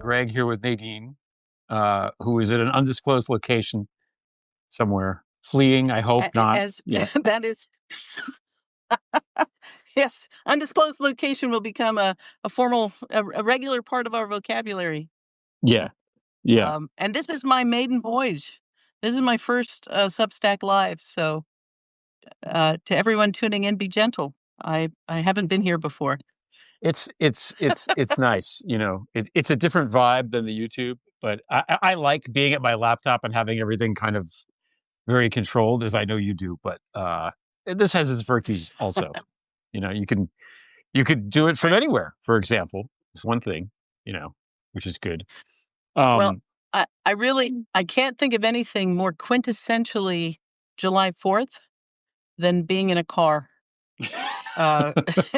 Greg here with Nadine, who is at an undisclosed location somewhere, fleeing. I hope not. As Yeah, that is, yes, undisclosed location will become a formal, a regular part of our vocabulary. yeah, yeah. And this is my maiden voyage. This is my first Substack Live. So to everyone tuning in, be gentle. I haven't been here before. It's nice. It's a different vibe than the YouTube, but I like being at my laptop and having everything kind of very controlled, as I know you do. But this has its virtues also. You could do it from anywhere. For example, it's one thing, which is good. Well, Um, I can't think of anything more quintessentially July 4th than being in a car uh,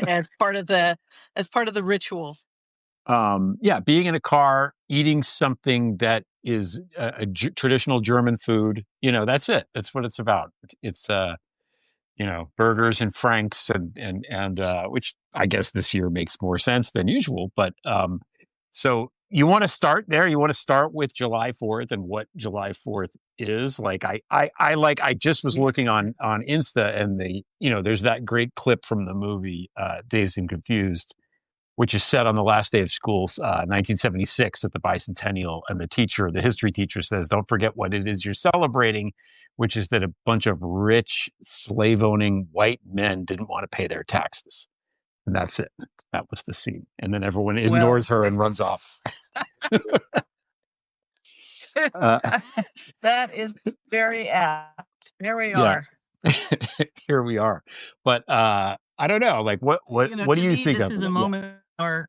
as part of the ritual. yeah, being in a car, eating something that is traditional German food, that's it. That's what it's about. It's burgers and franks and which I guess this year makes more sense than usual. But so you want to start there. You want to start with July 4th and what July 4th is. Like I just was Yeah. looking on Insta, and there's that great clip from the movie Dazed and Confused, which is set on the last day of school, 1976 at the bicentennial. And the history teacher says, don't forget what it is you're celebrating, which is that a bunch of rich, slave-owning white men didn't want to pay their taxes. And that's it. That was the scene. And then everyone Well, ignores her and runs off. uh, that is very apt. There we yeah, are. here we are. But I don't know. Like, what do To you me, think this of? is a Yeah. moment, our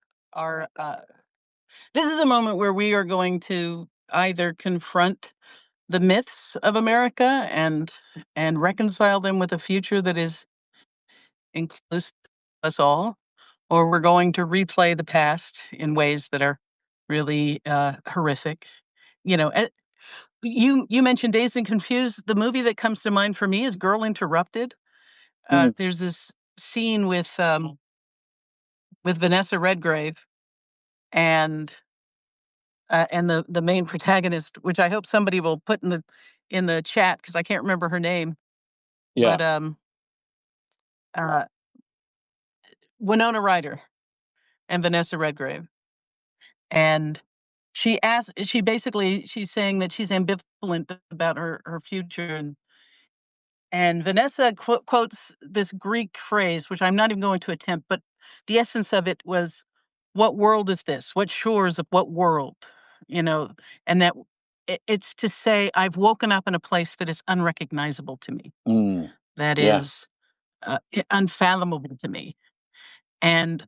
this is a moment where we are going to either confront the myths of America and reconcile them with a future that is inclusive of us all, or we're going to replay the past in ways that are really horrific. You know, you mentioned Dazed and Confused. The movie that comes to mind for me is Girl Interrupted. Mm, There's this scene with Vanessa Redgrave and the main protagonist, which I hope somebody will put in the chat because I can't remember her name, yeah. but uh, Winona Ryder and Vanessa Redgrave, and she's saying that she's ambivalent about her future, and Vanessa quotes this Greek phrase, which I'm not even going to attempt, but the essence of it was, "What world is this? What shores of what world?" You know, and that it's to say I've woken up in a place that is unrecognizable to me, Mm, that yeah. is unfathomable to me. And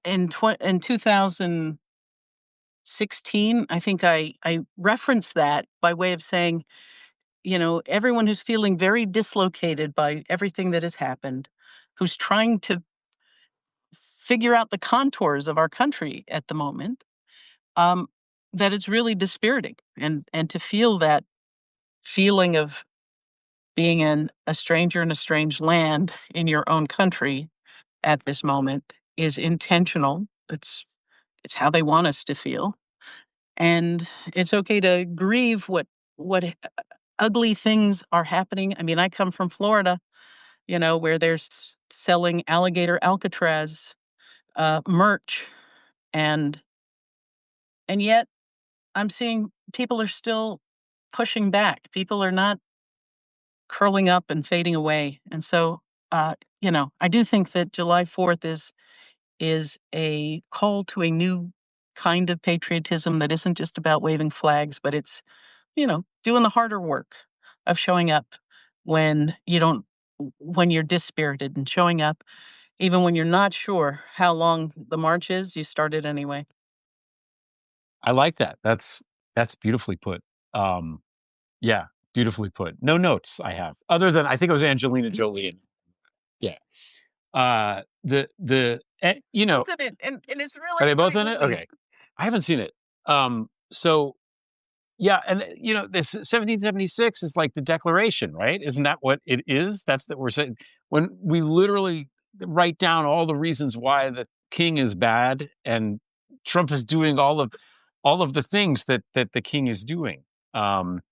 in 2016, I think I referenced that by way of saying, everyone who's feeling very dislocated by everything that has happened, who's trying to figure out the contours of our country at the moment, um, that it's really dispiriting, and to feel that feeling of being a stranger in a strange land in your own country at this moment is intentional. It's how they want us to feel, and it's okay to grieve what ugly things are happening. I mean, I come from Florida, where they're selling alligator Alcatraz merch, and yet I'm seeing people are still pushing back. People are not curling up and fading away, and so I do think that July 4th is a call to a new kind of patriotism that isn't just about waving flags, but it's doing the harder work of showing up when you don't when you're dispirited, and showing up even when you're not sure how long the march is, you start it anyway. I like that. That's beautifully put. Um, yeah, beautifully put. No notes I have other than I think it was Angelina Jolie. Yeah. Both of it, and it's Are really they a both pretty in it? movie. Okay, I haven't seen it. So yeah, and this 1776 is like the Declaration, right? Isn't that what it is? That's that we're saying when we literally write down all the reasons why the king is bad and Trump is doing all of the things that the king is doing. Um,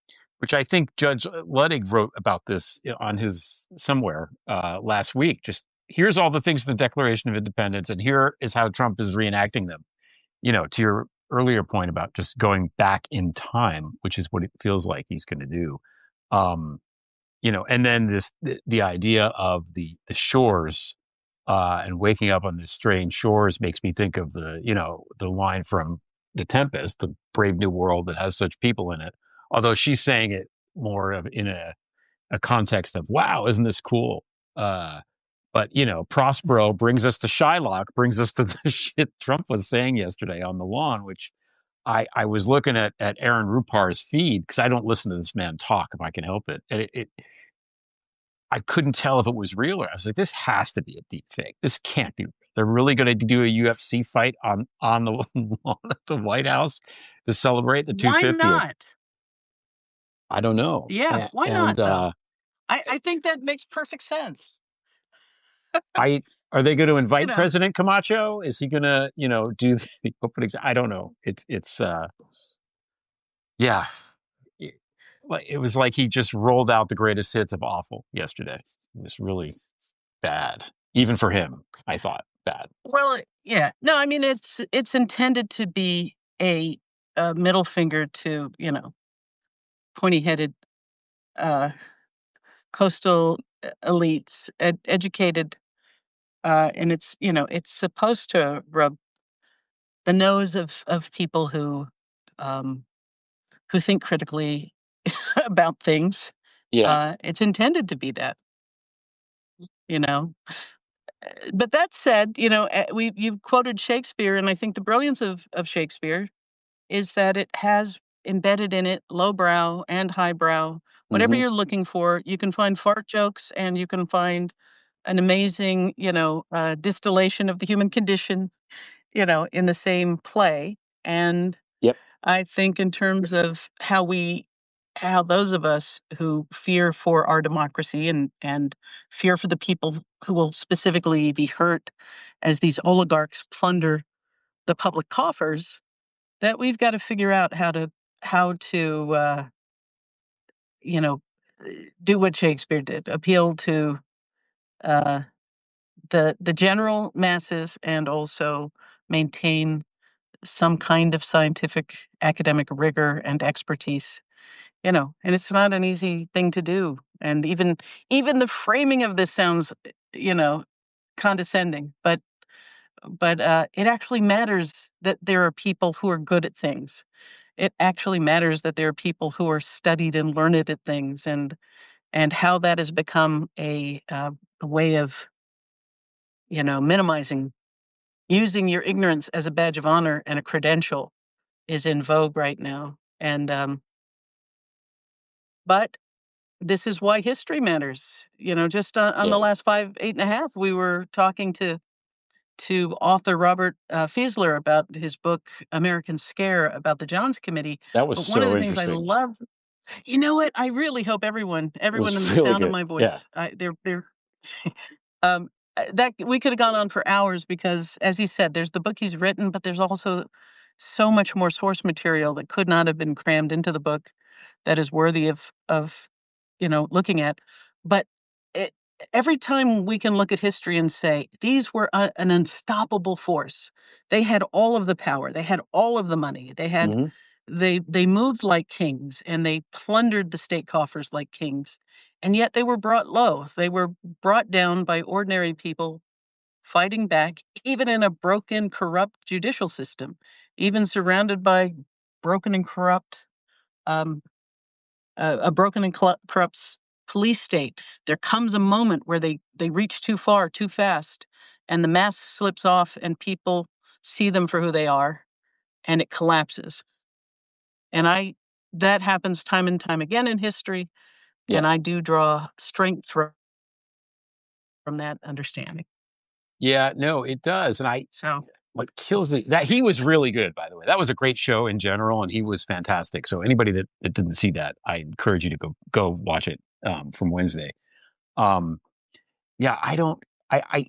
which I think Judge Ludwig wrote about this on his somewhere last week. Just here's all the things in the Declaration of Independence, and here is how Trump is reenacting them. To your earlier point about just going back in time, which is what it feels like he's going to do. Um, and then the idea of the shores and waking up on the strange shores makes me think of the line from The Tempest, the brave new world that has such people in it. Although she's saying it more of in a context of, wow, isn't this cool? But Prospero brings us to Shylock, brings us to the shit Trump was saying yesterday on the lawn, which I was looking at Aaron Rupar's feed because I don't listen to this man talk if I can help it. And I couldn't tell if it was real or I was like, this has to be a deep fake. This can't be real. They're really going to do a UFC fight on the lawn at the White House to celebrate the Why 250th. not? I don't know. Yeah, why not though? I think that makes perfect sense. Are they going to You invite know, President Camacho? Is he going to, do the opening? I don't know. Yeah. It was like he just rolled out the greatest hits of awful yesterday. It was really bad, even for him. I thought bad. well, yeah. No, I mean it's intended to be a middle finger to, pointy-headed uh coastal elites, educated, and it's supposed to rub the nose of people um, who think critically about things. Yeah. It's intended to be that, you know. But that said, you've quoted Shakespeare, and I think the brilliance of Shakespeare is that it has embedded in it lowbrow and highbrow. Whatever Mm-hmm. you're looking for, you can find fart jokes, and you can find an amazing, distillation of the human condition, in the same play. And Yep. I think in terms of how those of us who fear for our democracy and fear for the people who will specifically be hurt as these oligarchs plunder the public coffers, that we've got to figure out how to you know do what Shakespeare did, appeal to uh, the general masses and also maintain some kind of scientific academic rigor and expertise. And it's not an easy thing to do. And even the framing of this sounds, you know, condescending, but it actually matters that there are people who are good at things. It actually matters that there are people who are studied and learned at things, and how that has become a way of minimizing using your ignorance as a badge of honor and a credential is in vogue right now. And but this is why history matters. Just on Yeah. the last 8.5, we were talking to author Robert Fiesler about his book American Scare about the Johns Committee. That was But one of so the things I interesting. love, you know what? I really hope It everyone in was the really sound of good. my Yeah. voice, they're that we could have gone on for hours because, as he said, there's the book he's written, but there's also so much more source material that could not have been crammed into the book that is worthy of looking at. But it, every time we can look at history and say these were an unstoppable force. They had all of the power. They had all of the money. Mm-hmm. They moved like kings and they plundered the state coffers like kings. And yet they were brought low. They were brought down by ordinary people fighting back, even in a broken, corrupt judicial system, even surrounded by broken and corrupt um, a broken and corrupt police state. There comes a moment where they reach too far, too fast, and the mask slips off, and people see them for who they are, and it collapses. And I that happens time and time again in history, Yeah. and I do draw strength from that understanding. Yeah. No, it does. And So what kills that he was really good, by the way. That was a great show in general, and he was fantastic. So anybody that didn't see that, I encourage you to go watch it from Wednesday. Um, yeah, I don't. I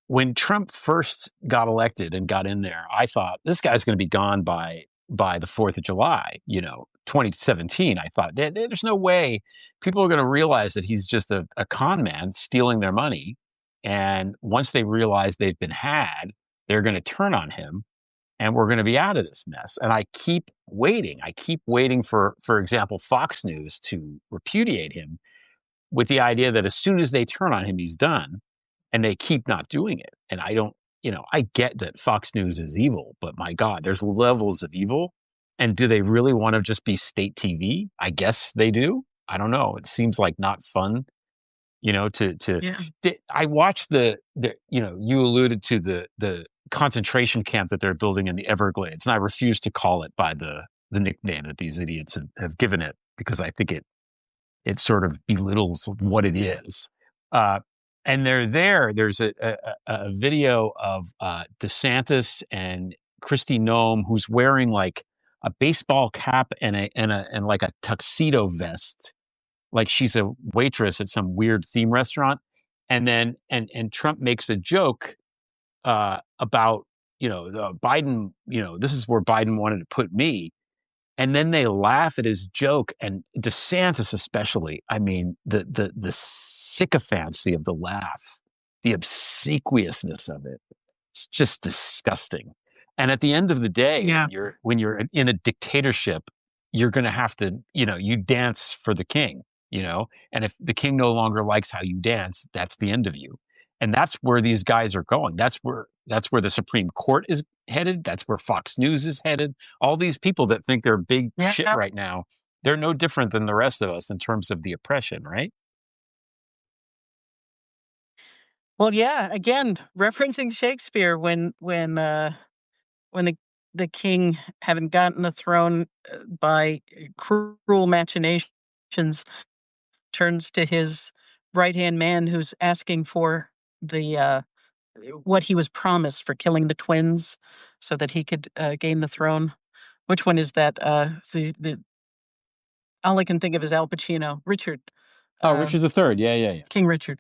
when Trump first got elected and got in there, I thought this guy's going to be gone by by the 4th of July, 2017. I thought there's no way people are going to realize that he's just a con man stealing their money. And once they realize they've been had, they're going to turn on him and we're going to be out of this mess. And I keep waiting. I keep waiting for example, Fox News to repudiate him with the idea that as soon as they turn on him, he's done. And they keep not doing it. And I don't, I get that Fox News is evil, but my God, there's levels of evil. And do they really want to just be state TV? I guess they do. I don't know. It seems like not fun, Yeah. I watched you alluded to the concentration camp that they're building in the Everglades. And I refuse to call it by the nickname that these idiots have given it because I think it sort of belittles what it is. And they're there. There's a video of DeSantis and Kristi Noem, who's wearing like a baseball cap and like a tuxedo vest, like she's a waitress at some weird theme restaurant. And then and Trump makes a joke about Biden. This is where Biden wanted to put me. And then they laugh at his joke, and DeSantis especially. I mean, the sycophancy of the laugh, the obsequiousness of it. It's just disgusting. And at the end of the day, Yeah. when you're in a dictatorship, you're going to have to, you dance for the king, and if the king no longer likes how you dance, that's the end of you. And that's where these guys are going. That's where the Supreme Court is headed. That's where Fox News is headed. All these people that think they're big shit Yeah. right now, they're no different than the rest of us in terms of the oppression, right? Well, yeah. Again, referencing Shakespeare when the king, having gotten the throne by cruel machinations, turns to his right hand man who's asking for the what he was promised for killing the twins, so that he could gain the throne. Which one is that? The all I can think of is Al Pacino, Richard, Oh, uh, Richard III. Yeah, yeah, yeah. King Richard.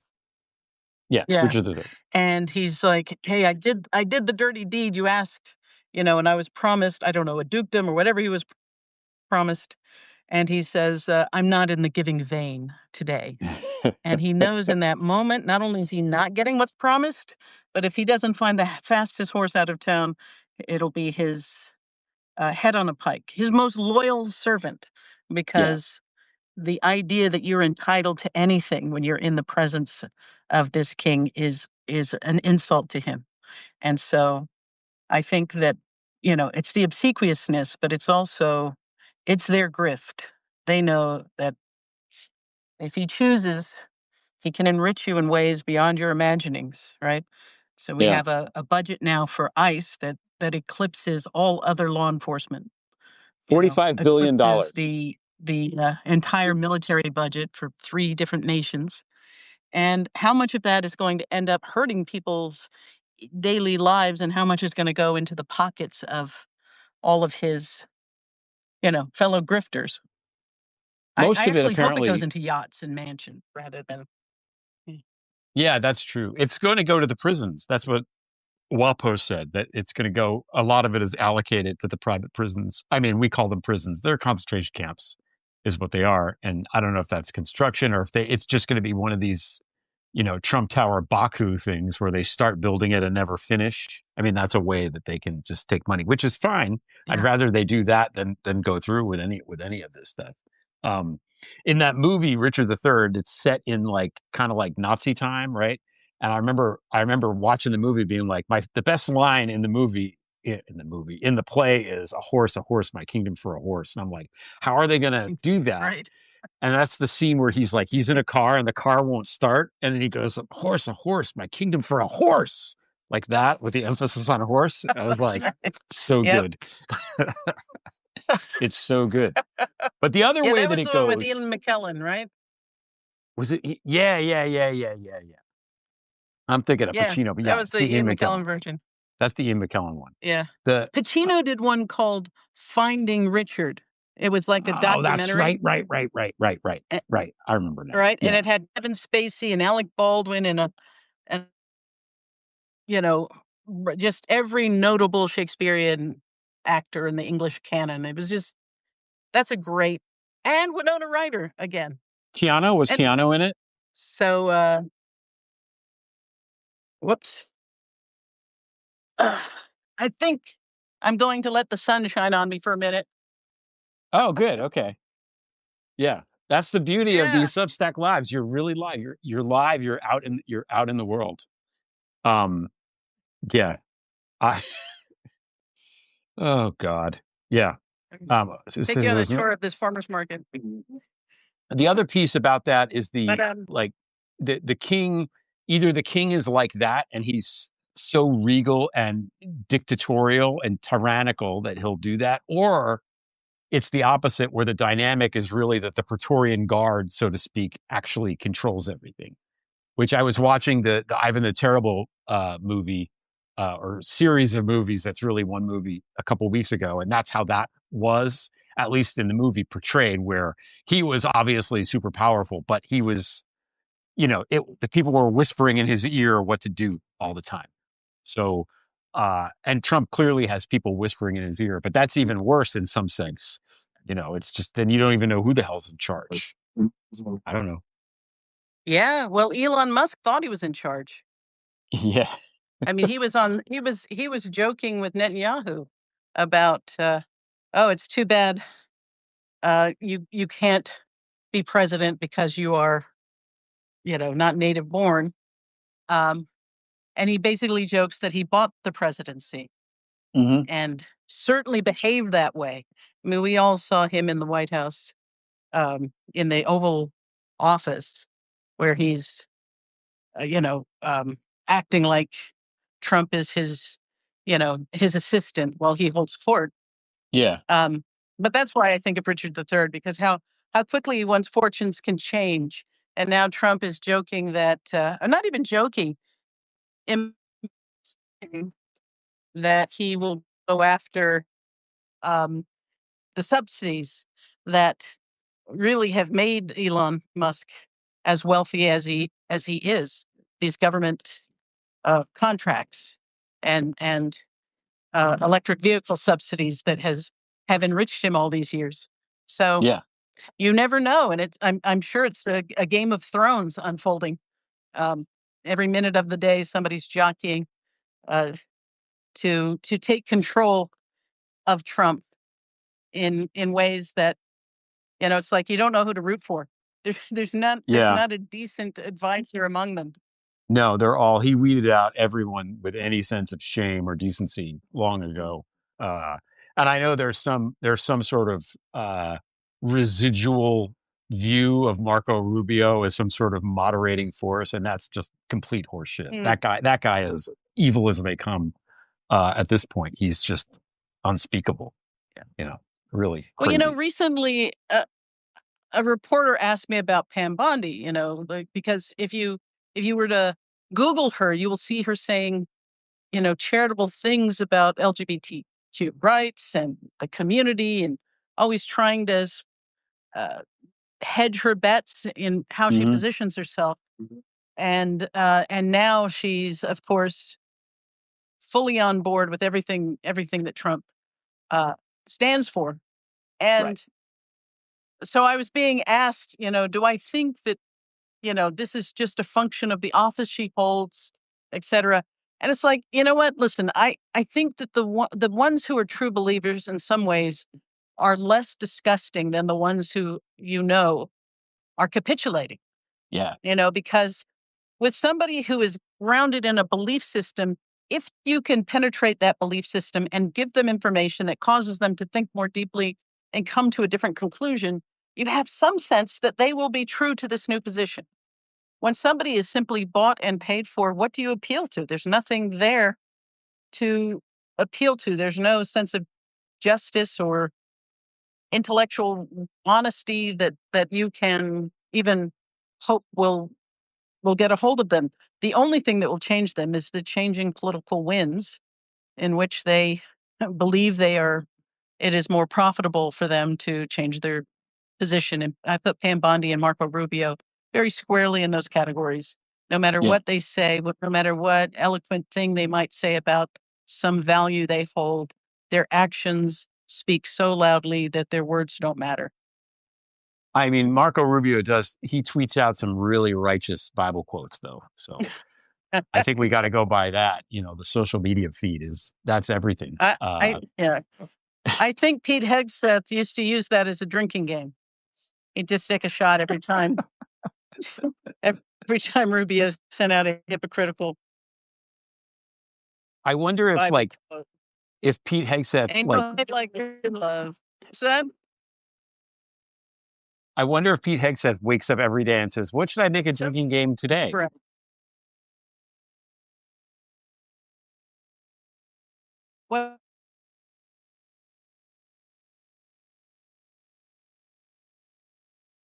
Yeah, Yeah, Richard III. and he's like, "Hey, I did the dirty deed you asked, and I was promised, I don't know, a dukedom or whatever he was promised." And he says, "I'm not in the giving vein today." And he knows in that moment, not only is he not getting what's promised, but if he doesn't find the fastest horse out of town, it'll be his head on a pike, his most loyal servant, Yeah. because the idea that you're entitled to anything when you're in the presence of this king is an insult to him. And so I think that, it's the obsequiousness, but it's their grift. They know that if he chooses, he can enrich you in ways beyond your imaginings, right? So we Yeah. have a budget now for ICE that eclipses all other law enforcement. $45 billion. Eclipses the entire military budget for 3 different nations. And how much of that is going to end up hurting people's daily lives, and how much is gonna go into the pockets of all of his, fellow grifters? I Most of it actually hope it goes apparently. into yachts and mansions rather than. Mm. Yeah, that's true. It's going to go to the prisons. That's what WAPO said, that it's going to go, a lot of it is allocated to the private prisons. I mean, we call them prisons. They're concentration camps, is what they are. And I don't know if that's construction or if it's just going to be one of these, Trump Tower Baku things where they start building it and never finish. I mean, that's a way that they can just take money, which is fine. I'd Yeah. rather they do that than go through with any of this stuff. Um, in that movie, Richard III, it's set in like kind of like Nazi time, right? And I remember watching the movie being like, the best line in the movie, in the play is a horse, my kingdom for a horse. And I'm like, how are they going to do that? Right. And that's the scene where he's in a car and the car won't start. And then he goes, a horse, my kingdom for a horse, like that, with the emphasis on a horse. I was That's like, right. so Yep. good. It's so good. But the other Yeah, way that that was it the one with goes, Ian McKellen, right? was it? Yeah, yeah, yeah, yeah, yeah, yeah. I'm thinking of Yeah, Pacino, but that yeah, was it's the the Ian Ian McKellen. McKellen version. That's the Ian McKellen one. Yeah. The Pacino did one called Finding Richard. It was like a Oh, that's documentary, right, right, right, right, right, right, eh, right. I remember now. right? And Yeah, it had Kevin Spacey and Alec Baldwin and you know, just every notable Shakespearean actor in the English canon. It was just, that's a great, and Winona Ryder again. Was And Keanu in it? so, whoops. I think I'm going to let the sun shine on me for a minute. Oh, good. Okay. Yeah. That's the beauty of Yeah. these Substack lives. You're really live. You're live. You're out in the world. Um, yeah. I oh God. Yeah. Take you on a There's tour of this farmer's market. the other piece about that is But the like the king. Either the king is like that and he's so regal and dictatorial and tyrannical that he'll do that, or it's the opposite, where the dynamic is really that the Praetorian Guard, so to speak, actually controls everything. Which I was watching the Ivan the Terrible movie or series of movies. That's really one movie a couple weeks ago, and that's how that was, at least in the movie, portrayed. Where he was obviously super powerful, but he was, the people were whispering in his ear what to do all the time. So, and Trump clearly has people whispering in his ear, but that's even worse in some sense. It's just then you don't even know who the hell's in charge. I don't know. yeah, well, Elon Musk thought he was in charge. Yeah. I mean, he was joking with Netanyahu about, oh, it's too bad you can't be president because you are, not native born. Um, and he basically jokes that he bought the presidency Hmm. and certainly behaved that way. I mean, we all saw him in the White House, in the Oval Office, where he's, acting like Trump is his assistant while he holds court. Yeah. Um, but that's why I think of Richard III, because how quickly one's fortunes can change. And now Trump is joking that, or not even joking, implying that he will go after um, the subsidies that really have made Elon Musk as wealthy as he is. These government contracts and electric vehicle subsidies that have enriched him all these years. So Yeah. you never know, and I'm sure it's a Game of Thrones unfolding. Um, every minute of the day, somebody's jockeying uh, to take control of Trump in ways that it's like you don't know who to root for. There's Yeah. not a decent advisor among them. No, he weeded out everyone with any sense of shame or decency long ago. Uh, and I know there's some sort of residual view of Marco Rubio as some sort of moderating force, and that's just complete horseshit. Mm. That guy is evil as they come. At this point, he's just unspeakable. Yeah. Really Well, crazy. recently a reporter asked me about Pam Bondi, like, because if you were to Google her, you will see her saying, charitable things about LGBTQ rights and the community, and always trying to uh, hedge her bets in how she Hmm. positions herself. And now she's, of course, fully on board with everything that Trump uh, stands for. Right. And so I was being asked, do I think that this is just a function of the office she holds, et cetera. And it's like, you know what? Listen, I think that the ones who are true believers in some ways are less disgusting than the ones who are capitulating. Yeah. Because with somebody who is grounded in a belief system, if you can penetrate that belief system and give them information that causes them to think more deeply and come to a different conclusion, you have some sense that they will be true to this new position. When somebody is simply bought and paid for, what do you appeal to? There's nothing there to appeal to. There's no sense of justice or intellectual honesty that you can even hope will get a hold of them. The only thing that will change them is the changing political winds in which they believe it is more profitable for them to change their position. And I put Pam Bondi and Marco Rubio very squarely in those categories. No matter Yeah. what they say, no matter what eloquent thing they might say about some value they hold, their actions speak so loudly that their words don't matter. I mean, Marco Rubio he tweets out some really righteous Bible quotes, though. So I think we got to go by that. The social media feed that's everything. Yeah. I think Pete Hegseth used to use that as a drinking game. He'd just take a shot every time. Every time Rubio sent out a hypocritical I wonder if, Bible like, quote. if Pete Hegseth, Ain't like, no like love. Is that? I wonder if Pete Hegseth wakes up every day and says, "What should I make a drinking game today?" Correct. Well,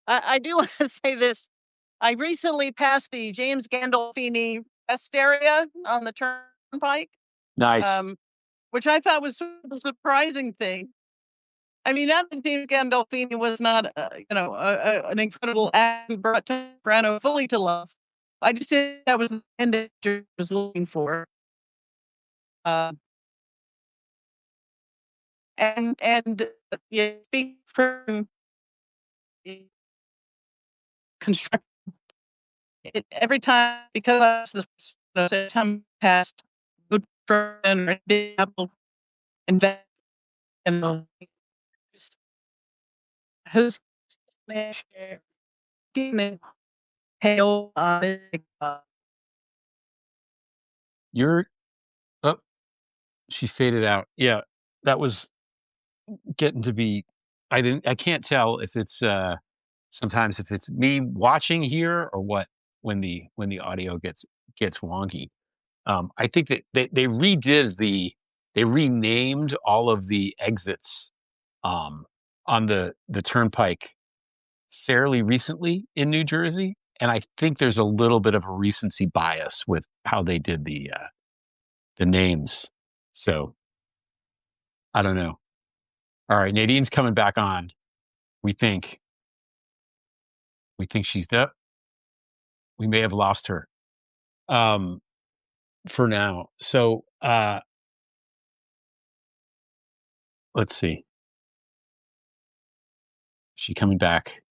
I do want to say this. I recently passed the James Gandolfini rest area on the turnpike, Nice. which I thought was sort of a surprising thing. I mean, not that James Gandolfini was not, an incredible act who brought Soprano fully to life. I just think that was the end that I was looking for. Uh, yeah, speak for construct it every time because the time passed, good and big apple invest in who's hail You're, oh, she faded out. Yeah, that was getting to be, I can't tell if it's, sometimes if it's me watching here or what when the audio gets wonky. I think that they renamed all of the exits um, on the turnpike fairly recently in New Jersey, and I think there's a little bit of a recency bias with how they did the names. So I don't know. All right, Nadine's coming back on. We think we think she's dead. We may have lost her um, for now. So let's see. Is she coming back?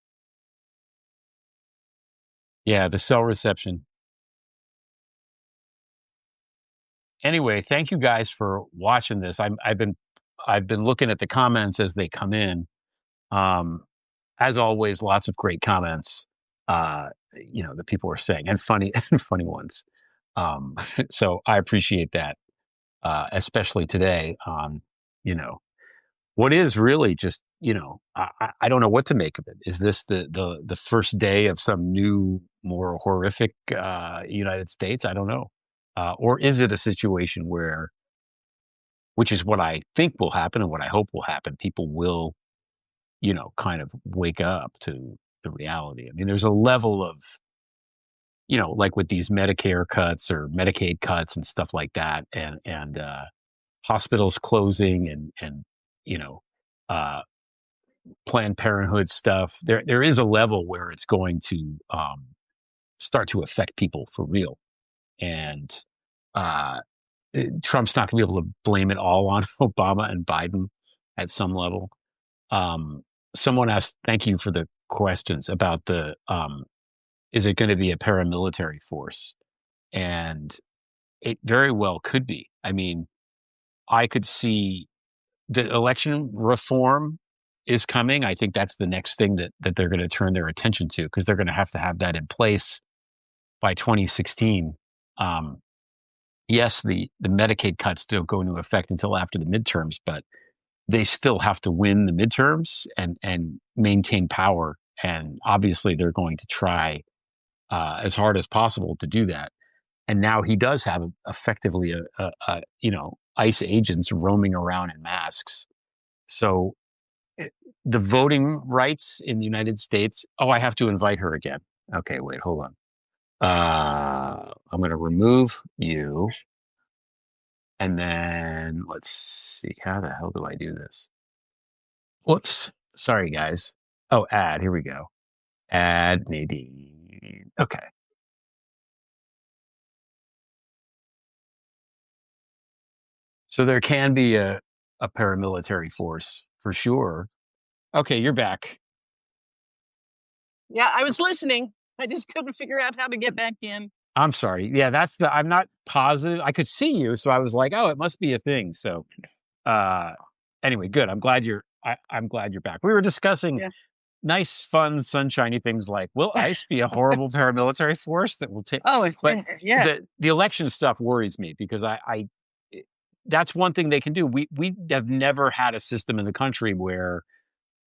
Yeah, the cell reception. Anyway, thank you guys for watching this. I've been looking at the comments as they come in. Um, as always, lots of great comments. That people are saying and funny and funny ones. Um, so I appreciate that, especially today on you know what is really just I don't know what to make of it. Is this the first day of some new, more horrific United States? I don't know, or is it a situation where, which is what I think will happen and what I hope will happen, people will kind of wake up to the reality. I mean, there's a level of like with these Medicare cuts or Medicaid cuts and stuff like that, and hospitals closing and you know. Uh, Planned Parenthood stuff, there is a level where it's going to start to affect people for real, and uh, Trump's not going to be able to blame it all on Obama and Biden at some level. Um, Someone asked, "Thank you for the questions about the is it going to be a paramilitary force?" And it very well could be. I mean, I could see the election reform is coming. I think that's the next thing that they're going to turn their attention to, because they're going to have that in place by 2016. Um, yes, the Medicaid cuts don't go into effect until after the midterms, but they still have to win the midterms and maintain power. And obviously, they're going to try as hard as possible to do that. And now he does have effectively ICE agents roaming around in masks. So the voting rights in the United States. Oh, I have to invite her again. Okay, wait, hold on. I'm going to remove you. And then let's see. How the hell do I do this? Whoops. Sorry, guys. Oh, add. Here we go. Add Nadine. Okay. So there can be a paramilitary force for sure. Okay, you're back. Yeah, I was listening. I just couldn't figure out how to get back in. I'm sorry. Yeah, I'm not positive. I could see you, so I was like, oh, it must be a thing. So, uh, anyway, good. I'm glad you're back. We were discussing Yeah. nice, fun, sunshiny things like, will ICE be a horrible paramilitary force that will take? Oh, But yeah. the election stuff worries me because that's one thing they can do. We have never had a system in the country where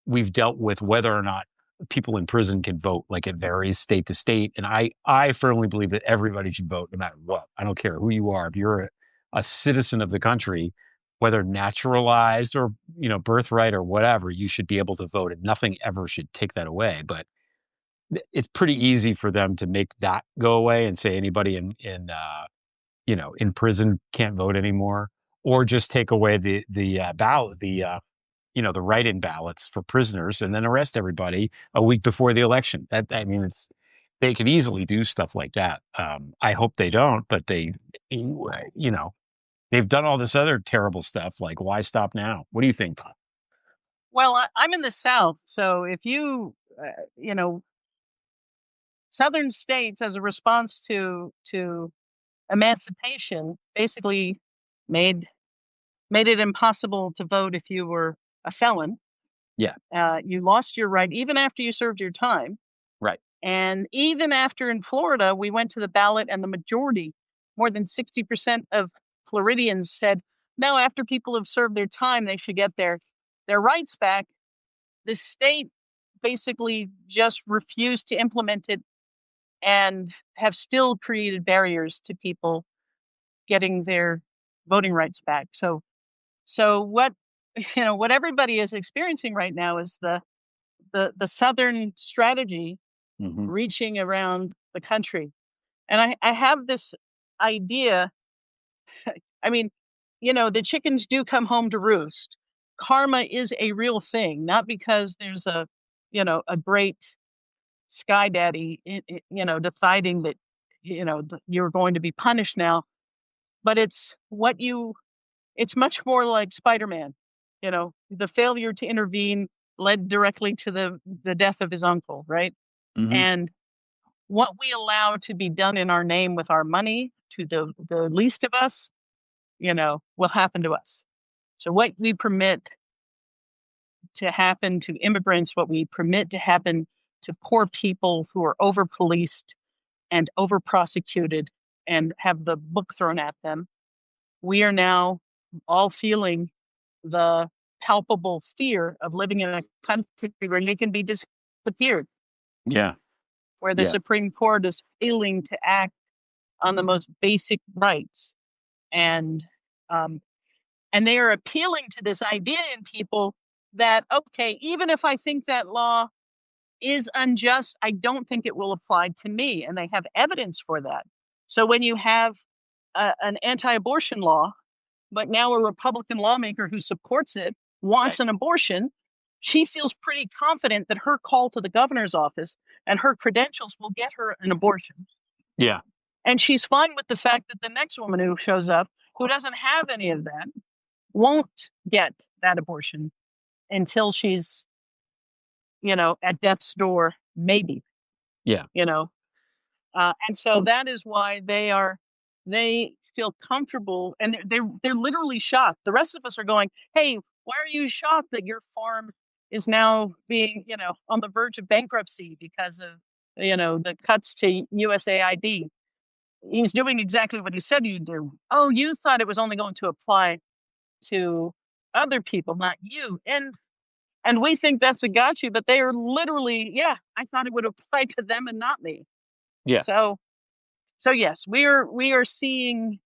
we've dealt with whether or not people in prison can vote. Like it varies state to state, and I firmly believe that everybody should vote no matter what. I don't care who you are. If you're a citizen of the country, whether naturalized or birthright or whatever, you should be able to vote, and nothing ever should take that away. But it's pretty easy for them to make that go away and say anybody in prison can't vote anymore, or just take away the ballot the write-in ballots for prisoners and then arrest everybody a week before the election. That I mean, they could easily do stuff like that. I hope they don't, but they've done all this other terrible stuff. Like, why stop now? What do you think? Well, I'm in the South, so if you know, Southern states, as a response to emancipation, basically made made it impossible to vote if you were a felon. Yeah, You lost your right even after you served your time. right. And even after in Florida, we went to the ballot and the majority, more than 60% of Floridians said, no, after people have served their time, they should get their rights back. The state basically just refused to implement it and have still created barriers to people getting their voting rights back. So what what everybody is experiencing right now is the Southern strategy Hmm. reaching around the country. And I have this idea. I mean, the chickens do come home to roost. Karma is a real thing, not because there's a great sky daddy, deciding that, you're going to be punished now, but it's much more like Spider-Man. The failure to intervene led directly to the death of his uncle, right? Hmm. And what we allow to be done in our name with our money to the least of us, will happen to us. So what we permit to happen to immigrants, what we permit to happen to poor people who are over policed and over prosecuted and have the book thrown at them, we are now all feeling the palpable fear of living in a country where you can be disappeared, Yeah, where the yeah. Supreme Court is failing to act on the most basic rights. And um, and they are appealing to this idea in people that, okay, even if I think that law is unjust, I don't think it will apply to me. And they have evidence for that. So when you have an anti-abortion law, but now a Republican lawmaker who supports it wants Right. an abortion, she feels pretty confident that her call to the governor's office and her credentials will get her an abortion. Yeah, And she's fine with the fact that the next woman who shows up, who doesn't have any of that, won't get that abortion until she's, at death's door, maybe, yeah, you know. And so that is why they feel comfortable, and they're literally shocked. The rest of us are going, "Hey, why are you shocked that your farm is now being, on the verge of bankruptcy because of, the cuts to USAID?" He's doing exactly what he said he'd do. Oh, you thought it was only going to apply to other people, not you. And we think that's a gotcha, but they are literally, yeah, I thought it would apply to them and not me. yeah, So yes, we are seeing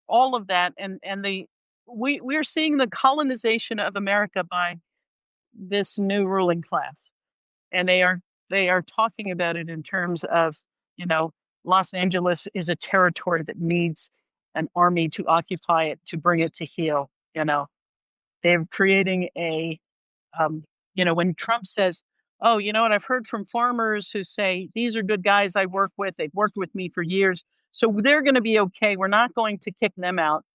all of that, and we're seeing the colonization of America by this new ruling class. And they are talking about it in terms of, you know, Los Angeles is a territory that needs an army to occupy it to bring it to heel. They're creating um, when Trump says, "Oh, you know what? I've heard from farmers who say these are good guys I work with. They've worked with me for years, so they're going to be okay. We're not going to kick them out."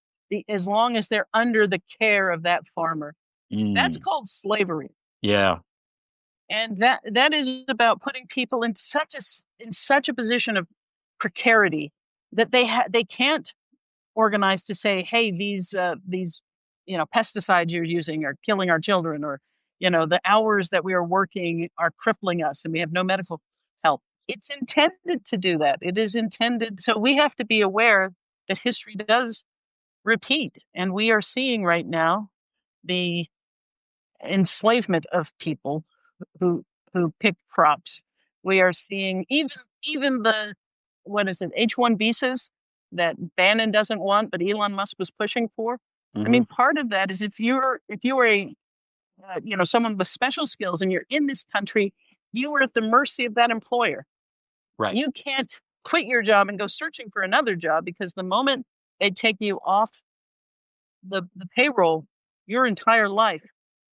as long as they're under the care of that farmer. That's Mm. called slavery. Yeah. And that is about putting people in such a position of precarity that they can't organize to say, hey, these pesticides you're using are killing our children, or the hours that we are working are crippling us and we have no medical help. It's intended to do that. It is intended. So we have to be aware that history does repeat, and we are seeing right now the enslavement of people who pick crops. We are seeing even the, what is it, H-1 visas that Bannon doesn't want, but Elon Musk was pushing for. I Hmm. mean, part of that is if you are a someone with special skills and you're in this country, you are at the mercy of that employer. Right. You can't quit your job and go searching for another job, because the moment they take you off the payroll, your entire life,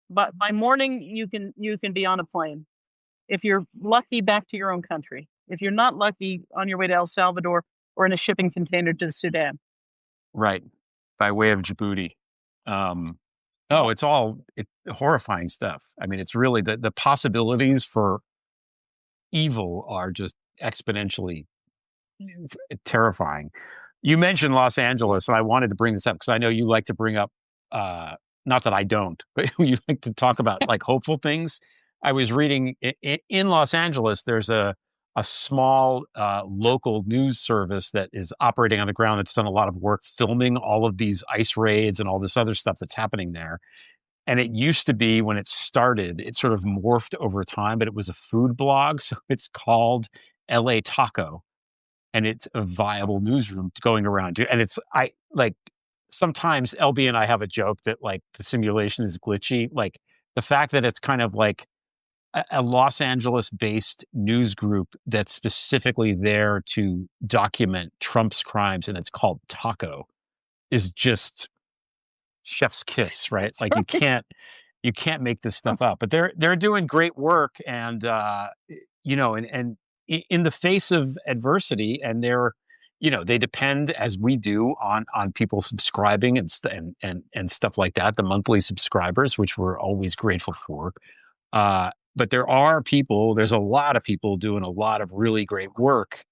but by morning you can be on a plane. If you're lucky, back to your own country. If you're not lucky, on your way to El Salvador or in a shipping container to the Sudan. Right. By way of Djibouti. Um, oh, Yeah. it's horrifying stuff. I mean, it's really the possibilities for evil are just exponentially terrifying. You mentioned Los Angeles, and I wanted to bring this up because I know you like to bring up, uh, not that I don't, but you like to talk about like hopeful things. I was reading in Los Angeles, there's a small local news service that is operating on the ground that's done a lot of work filming all of these ICE raids and all this other stuff that's happening there. And it used to be, when it started, it sort of morphed over time, but it was a food blog. So it's called LA Taco, and it's a viable newsroom going around. And it's, I like, sometimes LB and I have a joke that like the simulation is glitchy. Like the fact that it's kind of like a Los Angeles based news group that's specifically there to document Trump's crimes, and it's called Taco, is just chef's kiss, right? That's Like right. you can't make this stuff up. But they're doing great work, and and in the face of adversity, and they depend, as we do, on people subscribing and stuff like that, the monthly subscribers, which we're always grateful for. But there's a lot of people doing a lot of really great work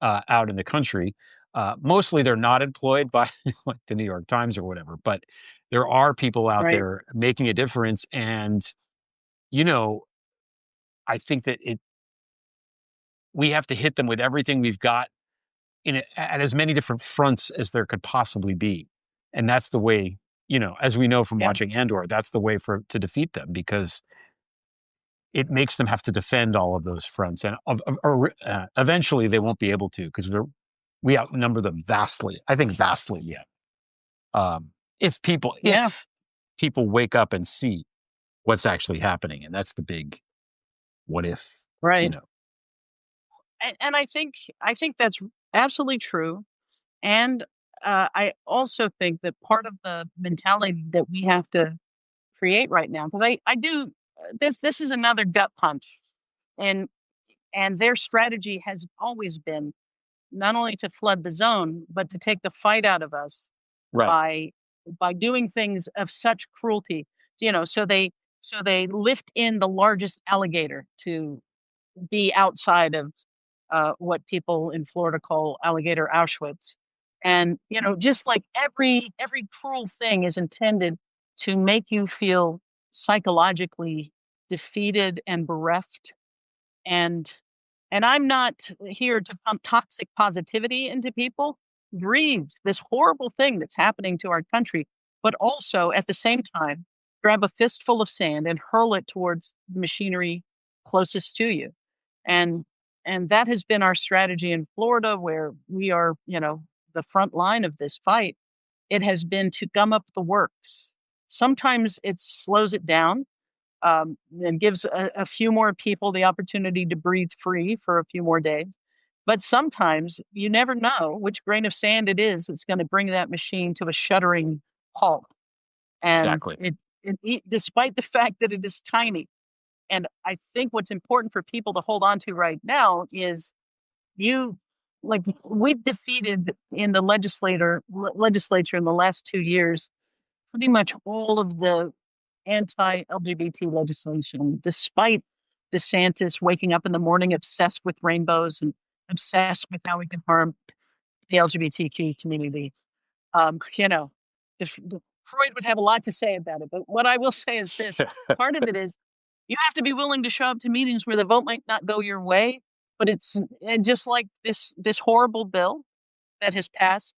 out in the country. Mostly they're not employed by like the New York Times or whatever, but there are people out Right. there making a difference. And, you know, I think that we have to hit them with everything we've got at as many different fronts as there could possibly be. And that's the way, as we know from Yeah. watching Andor, that's the way to defeat them, because it makes them have to defend all of those fronts. And eventually they won't be able to, because we outnumber them vastly. I think vastly yet. If people Yeah. wake up and see what's actually happening, and that's the big what if, you Right. know. And I think that's absolutely true. And I also think that part of the mentality that we have to create right now, because I do, this is another gut punch, and their strategy has always been not only to flood the zone, but to take the fight out of us Right. by doing things of such cruelty. So they lift in the largest alligator to be outside of what people in Florida call alligator Auschwitz. And just like every cruel thing is intended to make you feel psychologically defeated and bereft. And I'm not here to pump toxic positivity into people. Grieve this horrible thing that's happening to our country, but also at the same time, grab a fistful of sand and hurl it towards the machinery closest to you. And that has been our strategy in Florida, where we are, the front line of this fight. It has been to gum up the works. Sometimes it slows it down, and gives a few more people the opportunity to breathe free for a few more days. But sometimes you never know which grain of sand it is that's going to bring that machine to a shuddering halt. And Exactly. despite the fact that it is tiny. And I think what's important for people to hold on to right now is you like we've defeated in the legislature in the last 2 years pretty much all of the anti-LGBT legislation, despite DeSantis waking up in the morning obsessed with rainbows and obsessed with how we can harm the LGBTQ community. You know, Freud would have a lot to say about it. But what I will say is this: part of it is you have to be willing to show up to meetings where the vote might not go your way, but it's and just like this horrible bill that has passed.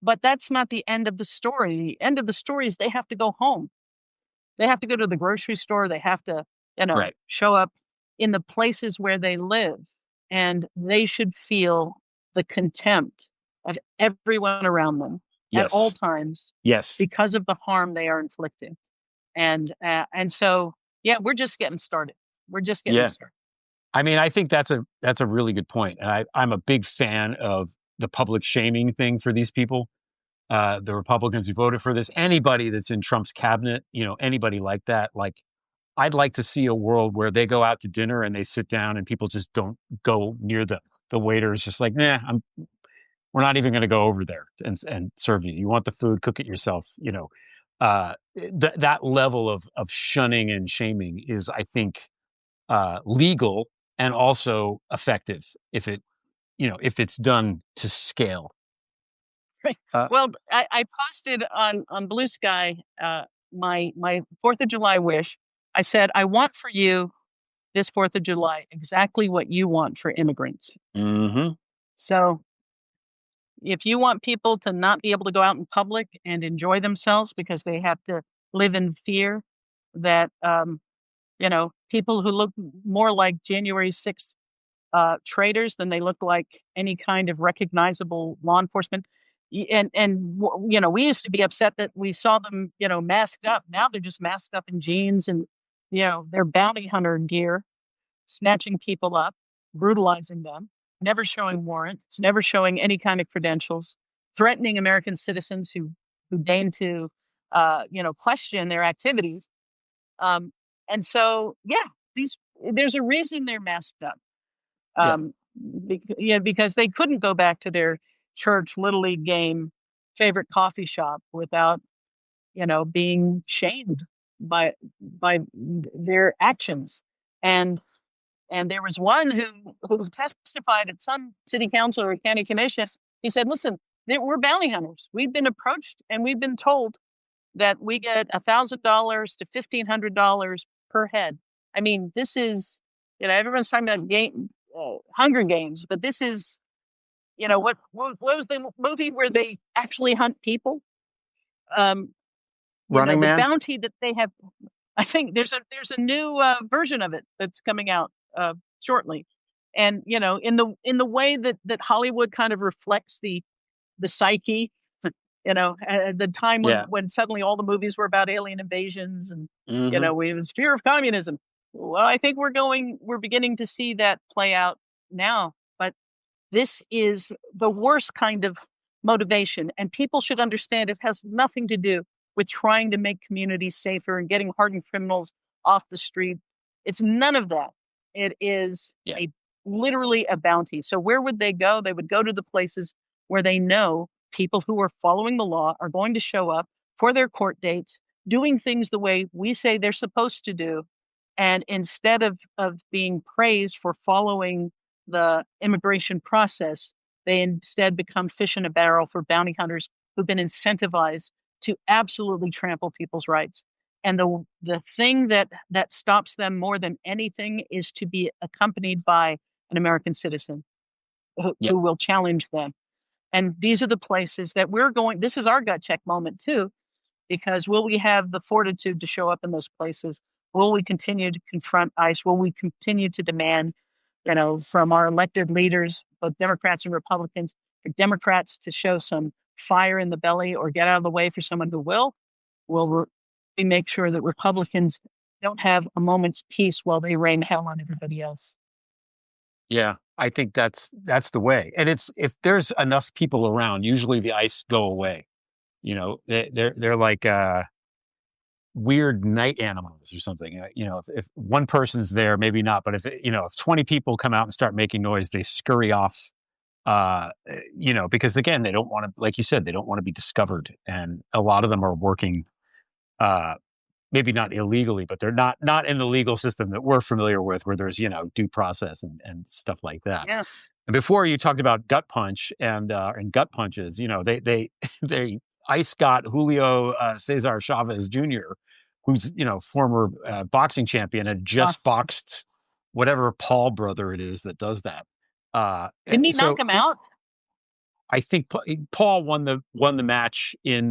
But that's not the end of the story. The end of the story is they have to go home. They have to go to the grocery store. They have to, Right. show up in the places where they live. And they should feel the contempt of everyone around them at all Yes. times Yes. because of the harm they are inflicting. And so, yeah, we're just getting started. We're just getting Yeah. started. I mean, I think that's a really good point, and I'm a big fan of the public shaming thing for these people. The Republicans who voted for this, anybody that's in Trump's cabinet, anybody like that. Like, I'd like to see a world where they go out to dinner and they sit down and people just don't go near the waiter. It's just like, nah, we're not even going to go over there and serve you. You want the food, cook it yourself. That level of shunning and shaming is, I think, legal and also effective if it's done to scale. Right. Uh, Well, I posted on Blue Sky my Fourth of July wish. I said, I want for you this Fourth of July exactly what you want for immigrants. mm-hmm. So if you want people to not be able to go out in public and enjoy themselves because they have to live in fear that people who look more like January 6th traitors than they look like any kind of recognizable law enforcement. We used to be upset that we saw them, masked up. Now they're just masked up in jeans and, their bounty hunter gear, snatching people up, brutalizing them, never showing warrants, never showing any kind of credentials, threatening American citizens who deign to, question their activities. Um, and so, yeah, these there's a reason they're masked up. Yeah. Because they couldn't go back to their church little league game, favorite coffee shop without, being shamed by their actions. And there was one who testified at some city council or county commission. He said, "Listen, we're bounty hunters. We've been approached and we've been told that we get $1,000 to $1,500 per head. I mean, this is, everyone's talking about Hunger Games, but this is, what was the movie where they actually hunt people? Um, Running the Man. bounty that they have. I think there's a new version of it that's coming out shortly, and in the way that Hollywood kind of reflects the psyche, at the time Yeah. when suddenly all the movies were about alien invasions and, Mm-hmm. it was fear of communism. Well, I think we're beginning to see that play out now, but this is the worst kind of motivation, and people should understand it has nothing to do with trying to make communities safer and getting hardened criminals off the street. It's none of that. It is Yeah. literally a bounty. So where would they go? They would go to the places where they know people who are following the law are going to show up for their court dates, doing things the way we say they're supposed to do. And instead of being praised for following the immigration process, they instead become fish in a barrel for bounty hunters who've been incentivized to absolutely trample people's rights. And the thing that stops them more than anything is to be accompanied by an American citizen Yep. who will challenge them. And these are the places that we're going. This is our gut check moment too, because will we have the fortitude to show up in those places? Will we continue to confront ICE? Will we continue to demand, from our elected leaders, both Democrats and Republicans, for Democrats to show some fire in the belly or get out of the way for someone who will? Will we make sure that Republicans don't have a moment's peace while they rain hell on everybody else? Yeah. I think that's the way. And it's if there's enough people around, usually the ice go away. They're like weird night animals or something. If one person's there, maybe not. But if 20 people come out and start making noise, they scurry off uh, because again, they don't want to, like you said, they don't want to be discovered. And a lot of them are working, uh, maybe not illegally, but they're not in the legal system that we're familiar with, where there's, due process and stuff like that. Yeah. And before you talked about gut punch and gut punches, they they ice got Julio Cesar Chavez Jr., who's former boxing champion, and just Awesome. boxed whatever Paul brother it is that does that. Didn't he knock So him out? I think Paul won the match in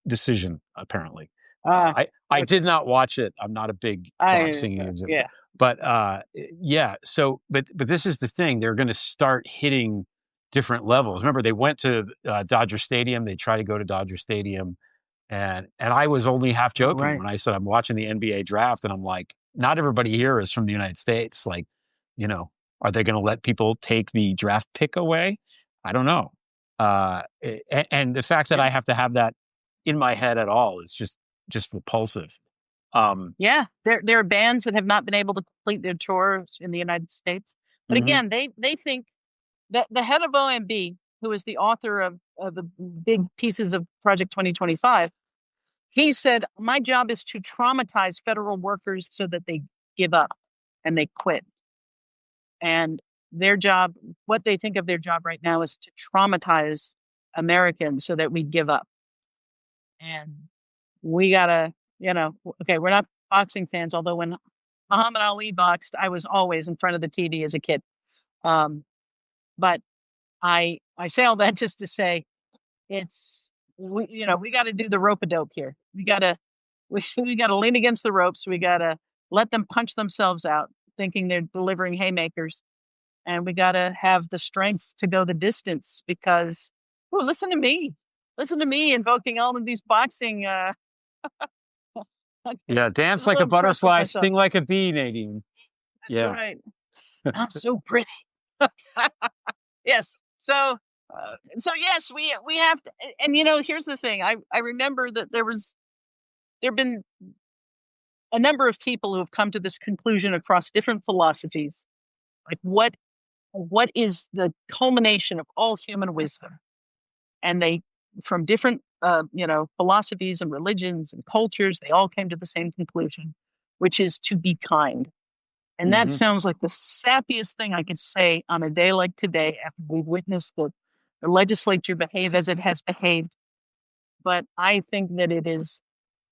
decision. Apparently, Uh, I okay. did not watch it. I'm not a big boxing user, Yeah. but yeah. So, but this is the thing. They're going to start hitting different levels. Remember, they went to Dodger Stadium. They tried to go to Dodger Stadium, and I was only half joking Right. when I said I'm watching the NBA draft, and I'm like, not everybody here is from the United States. Like, you know, are they going to let people take the draft pick away? I don't know. And the fact that Yeah. I have to have that in my head at all is just repulsive. Um, Yeah. There are bands that have not been able to complete their tours in the United States. But mhm. again, they think that the head of OMB, who is the author of the big pieces of Project 2025, he said, my job is to traumatize federal workers so that they give up and they quit. And their job, what they think of their job right now, is to traumatize Americans so that we give up. And we gotta, okay, we're not boxing fans, although when Muhammad Ali boxed, I was always in front of the TV as a kid. Um, but I say all that just to say we got to do the rope a dope here. We got to lean against the ropes. We got to let them punch themselves out, thinking they're delivering haymakers, and we got to have the strength to go the distance because, oh, listen to me invoking all of these boxing. I'm yeah, a dance like little a impressed with butterfly, myself. sting like a bee, Nadine. That's Yeah, right. I'm so pretty. Yes. So yes, we have to, and here's the thing. I remember that there've been a number of people who have come to this conclusion across different philosophies. Like what is the culmination of all human wisdom? And they, from different philosophies and religions and cultures, they all came to the same conclusion, which is to be kind. And that hmm sounds like the sappiest thing I could say on a day like today after we've witnessed the legislature behave as it has behaved. But I think that it is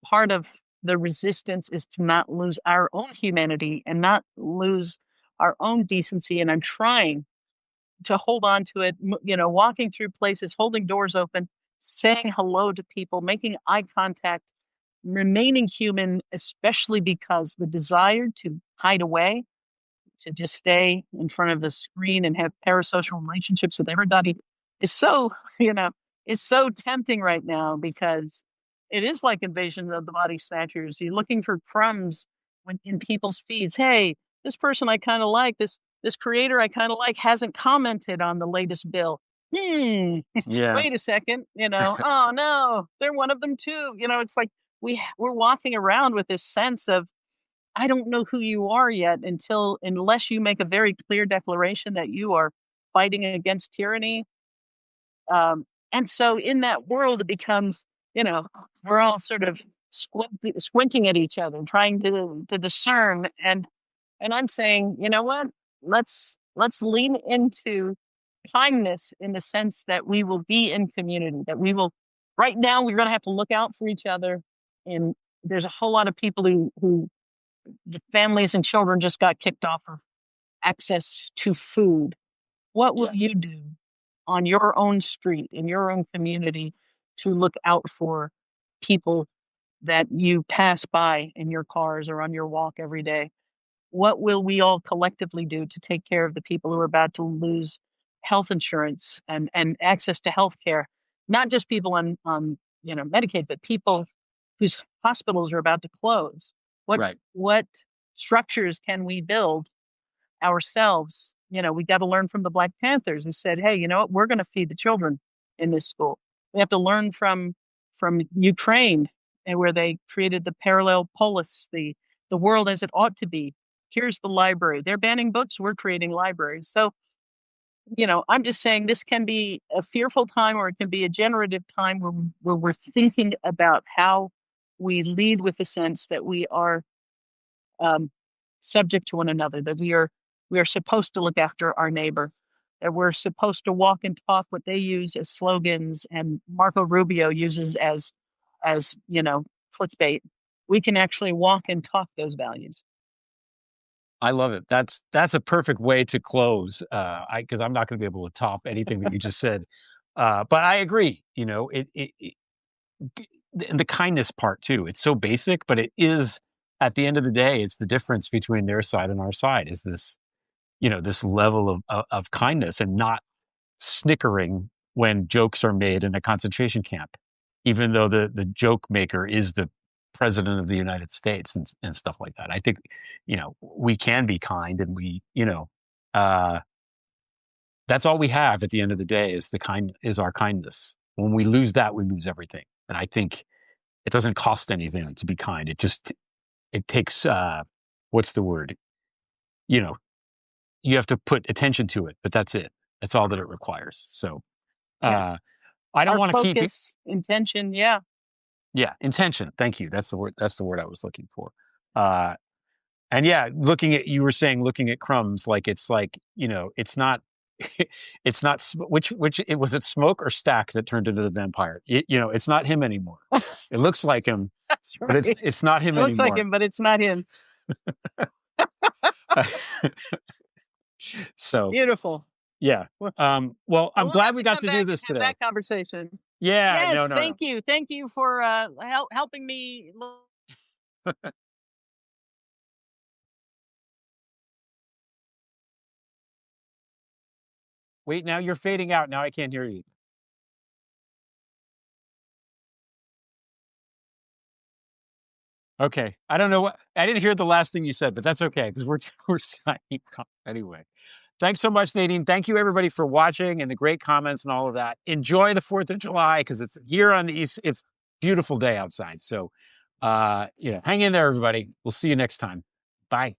part of the resistance is to not lose our own humanity and not lose our own decency. And I'm trying to hold on to it, walking through places, holding doors open, saying hello to people, making eye contact, remaining human, especially because the desire to hide away, to just stay in front of the screen and have parasocial relationships with everybody is so, you know, is so tempting right now because it is like invasion of the body snatchers. You're looking for crumbs when in people's feeds. Hey, this person I kind of like, this creator I kind of like hasn't commented on the latest bill. Hmm. yeah, Wait a second. Oh no, they're one of them too. It's like we're walking around with this sense of I don't know who you are yet unless you make a very clear declaration that you are fighting against tyranny. And so in that world, it becomes, we're all sort of squinting at each other, trying to discern. And I'm saying, you know what? Let's lean into kindness in the sense that we will be in community, that we will. Right now, we're going to have to look out for each other, and there's a whole lot of people who the families and children just got kicked off of access to food. What will yeah, you do on your own street, in your own community, to look out for people that you pass by in your cars or on your walk every day? What will we all collectively do to take care of the people who are about to lose health insurance and access to health care? Not just people on Medicaid, but people whose hospitals are about to close. right. What structures can we build ourselves? We got to learn from the Black Panthers who said, "Hey, you know what? We're going to feed the children in this school." We have to learn from Ukraine and where they created the parallel polis, the world as it ought to be. Here's the library. They're banning books. We're creating libraries. So I'm just saying this can be a fearful time or it can be a generative time where we're thinking about how we lead with the sense that we are um, subject to one another, that we are supposed to look after our neighbor, that we're supposed to walk and talk what they use as slogans and Marco Rubio uses as clickbait. We can actually walk and talk those values. I love it. That's a perfect way to close. Because I'm not going to be able to top anything that you just said. But I agree. And the kindness part too. It's so basic, but it is at the end of the day, it's the difference between their side and our side. Is this this level of kindness and not snickering when jokes are made in a concentration camp, even though the joke maker is the president of the United States and stuff like that. I think, we can be kind and uh, that's all we have at the end of the day is our kindness. When we lose that, we lose everything. And I think it doesn't cost anything to be kind. It takes, what's the word? You know, you have to put attention to it, but that's it. That's all that it requires. So, Yeah. uh, I don't Our want to keep it. focus, intention, yeah. Yeah, intention. Thank you. That's the word. That's the word I was looking for. Uh, and yeah, you were saying looking at crumbs like it's like it's not, it's not which it was it Smoke or Stack that turned into the vampire. It's not him anymore. It looks like him, That's but right. it's not him It looks like anymore. him, but it's not him. So Beautiful. yeah. Well, Well, I'm we'll glad have we to got come to do back this and have today. that conversation. Yeah. No. Yes, No. No. thank you. Thank you for helping me. Wait. Now you're fading out. Now I can't hear you. Okay. I don't know what I didn't hear the last thing you said, but that's okay because we're signing off anyway. Thanks so much, Nadine. Thank you everybody for watching and the great comments and all of that. Enjoy the 4th of July because it's here on the East. It's a beautiful day outside. So hang in there, everybody. We'll see you next time. Bye.